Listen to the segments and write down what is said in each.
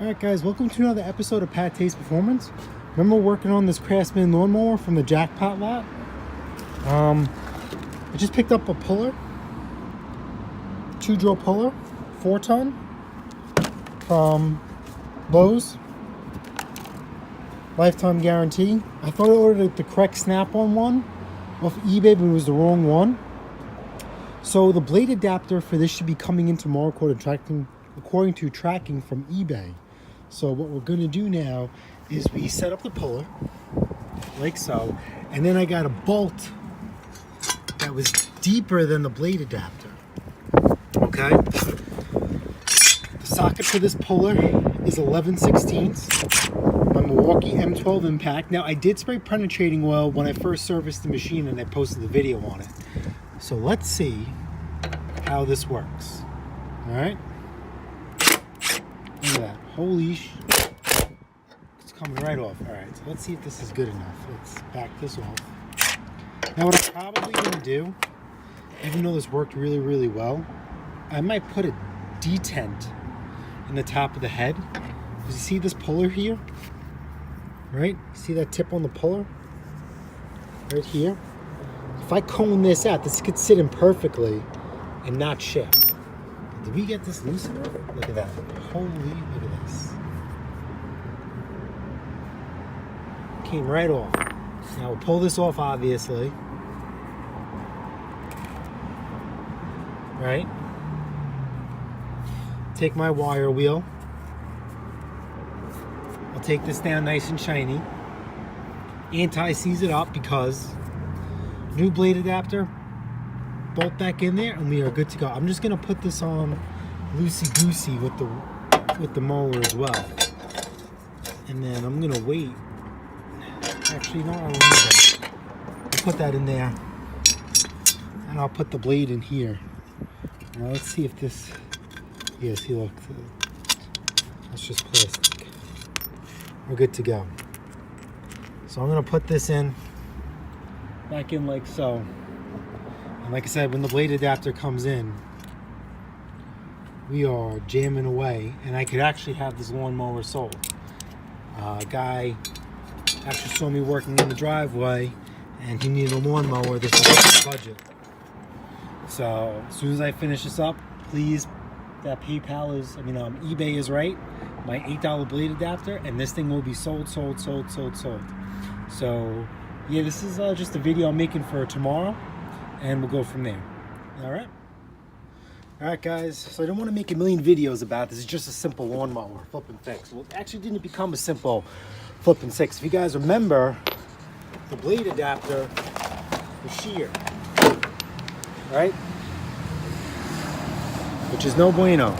Alright guys, welcome to another episode of PATTAY'S Performance. Remember working on this Craftsman lawnmower from the Jackpot Lot? I just picked up a puller, 2-drill puller, 4-ton from Lowe's. Lifetime guarantee. I thought I ordered the correct snap-on one off eBay, but it was the wrong one. So the blade adapter for this should be coming in tomorrow according to tracking from eBay. So what we're going to do now is we set up the puller like so, and then I got a bolt that was deeper than the blade adapter. Okay, the socket for this puller is 11/16 my Milwaukee M12 impact. Now I did spray penetrating oil when I first serviced the machine and I posted the video on it. So let's see how this works. All right, look at that. Holy it's coming right off. All right, so let's see if this is good enough. Let's back this off. Now what I'm probably going to do, even though this worked really well, I might put a detent in the top of the head. You see this puller here? Right? See that tip on the puller? Right here? If I cone this out, this could sit in perfectly and not shift. Did we get this loose enough? Look at that. Holy, look at this. Came right off. Now we'll pull this off, obviously. Right? Take my wire wheel. I'll take this down nice and shiny. Anti-seize it up because new blade adapter. Bolt back in there and we are good to go. I'm just gonna put this on loosey-goosey with the mower as well. And then I'm gonna wait. Actually, no, I won't need that. I'll put that in there. And I'll put the blade in here. Now let's see if this, yeah, see, look, that's just plastic. We're good to go. So I'm gonna put this in, back in like so. And like I said, when the blade adapter comes in, we are jamming away, and I could actually have this lawnmower sold. A guy actually saw me working in the driveway, and he needed a lawnmower. This is his budget. So as soon as I finish this up, please, that PayPal is, eBay is right. My $8 blade adapter, and this thing will be sold. So yeah, this is just a video I'm making for tomorrow. And we'll go from there. All right, guys. So I don't want to make a million videos about this. It's just a simple lawnmower, flip and fix. Well, it actually didn't become a simple flip and fix. If you guys remember, the blade adapter was shear, right? Which is no bueno.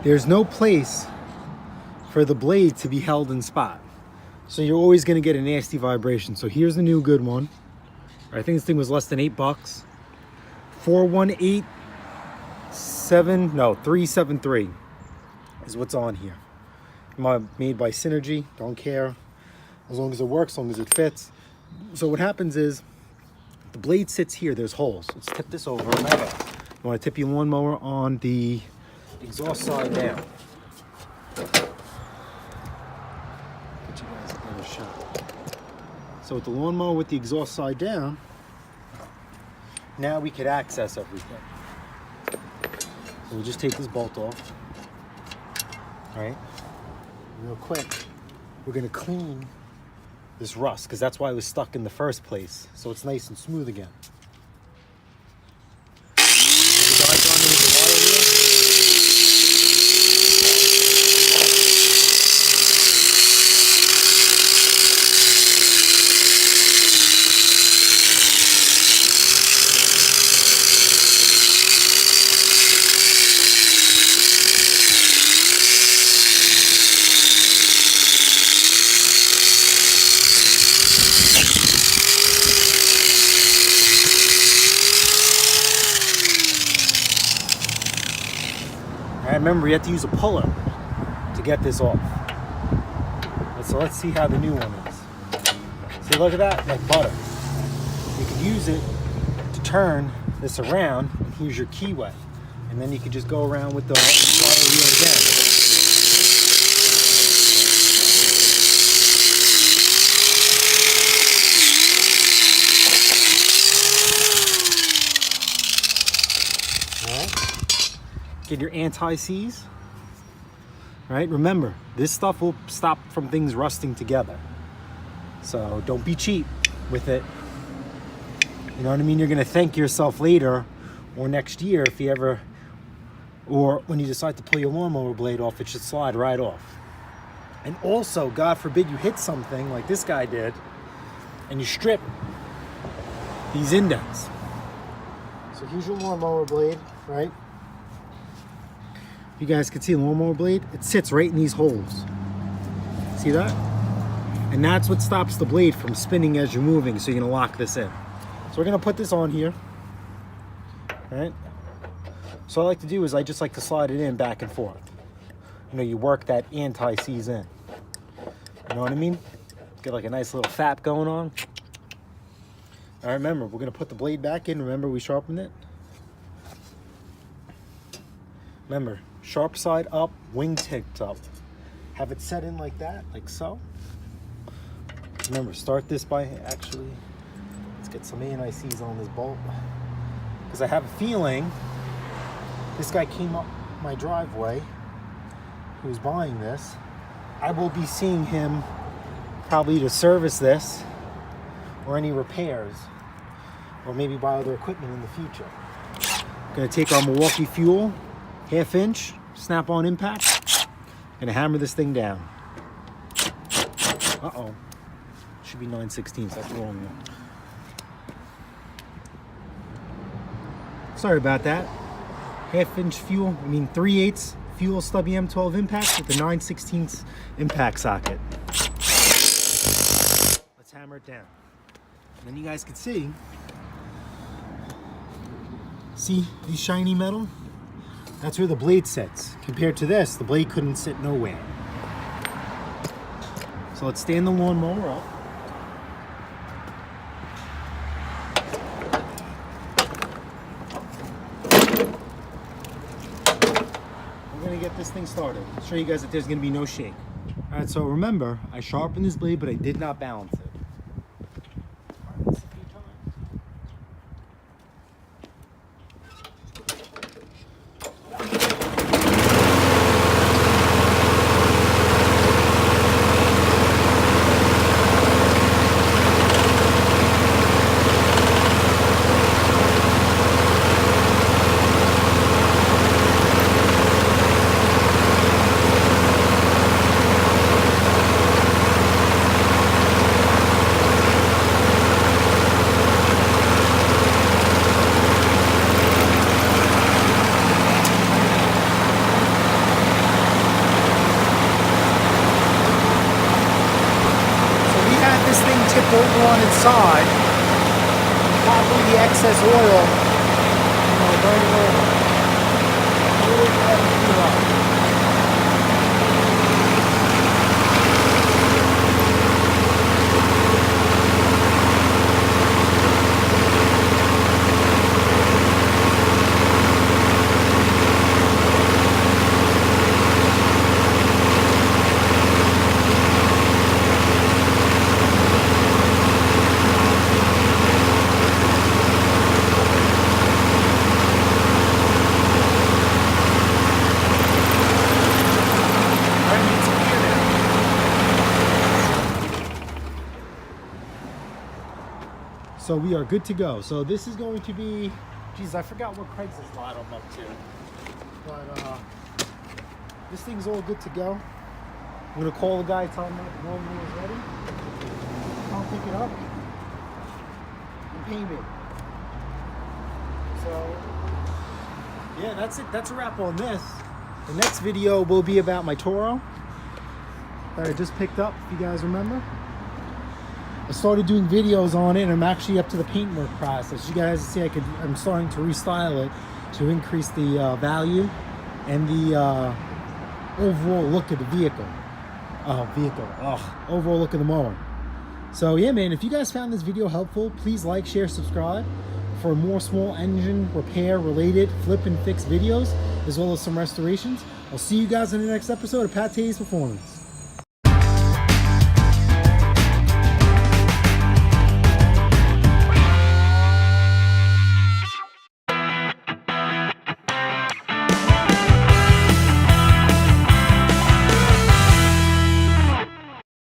There's no place for the blade to be held in spot. So you're always going to get a nasty vibration. So here's the new good one. I think this thing was less than $8. 373 is what's on here. Made by Synergy. Don't care. As long as it works, as long as it fits. So what happens is, the blade sits here. There's holes. Let's tip this over. You want to tip your lawnmower on the exhaust side down. So with the lawnmower with the exhaust side down, now we could access everything. So we'll just take this bolt off. All right, real quick, we're gonna clean this rust because that's why it was stuck in the first place. So it's nice and smooth again. Remember, you have to use a puller to get this off. So let's see how the new one is. See, look at that, like butter. You could use it to turn this around, and here's your keyway. And then you can just go around with the slaughter wheel again. Get your anti-seize. Right? Remember, this stuff will stop from things rusting together. So don't be cheap with it. You know what I mean? You're gonna thank yourself later or next year if you ever, or when you decide to pull your lawnmower blade off, it should slide right off. And also, God forbid you hit something like this guy did and you strip these indents. So here's your lawnmower blade, right? You guys can see the lawnmower blade, it sits right in these holes. See that? And that's what stops the blade from spinning as you're moving, so you're gonna lock this in. So we're gonna put this on here, right? So what I like to do is I just like to slide it in back and forth. You know, you work that anti-seize in. You know what I mean? Get like a nice little fap going on. All right, remember, we're gonna put the blade back in. Remember, we sharpened it. Remember, sharp side up, wing tips up. Have it set in like that, like so. Remember, start this by actually, let's get some anti-seize on this bolt. Because I have a feeling this guy came up my driveway who's buying this. I will be seeing him probably to service this or any repairs or maybe buy other equipment in the future. I'm gonna take our Milwaukee Fuel 1/2 inch snap-on impact and hammer this thing down. Uh-oh. Should be 9/16, that's the wrong one. Sorry about that. 1/2 inch fuel, 3/8 fuel stubby M12 impact with the 9/16 impact socket. Let's hammer it down. And then you guys can see these shiny metal? That's where the blade sits. Compared to this, the blade couldn't sit nowhere. So let's stand the lawnmower up. We're gonna get this thing started. I'll show you guys that there's gonna be no shake. All right, so remember, I sharpened this blade, but I did not balance it. Tip over on its side, probably the excess oil, burning over. So we are good to go. So this is going to be, geez, I forgot what Craigslist lot I'm up to. But this thing's all good to go. I'm gonna call the guy, tell him that the lawnmower is ready. I'll pick it up and pay me. So yeah, that's it. That's a wrap on this. The next video will be about my Toro that I just picked up, if you guys remember. I started doing videos on it, and I'm actually up to the paintwork process. You guys see, I'm starting to restyle it to increase the value and the overall look of the vehicle. Overall look of the mower. So yeah, man, if you guys found this video helpful, please like, share, subscribe. for more small engine repair related flip and fix videos, as well as some restorations. I'll see you guys in the next episode of PATTAY'S Performance.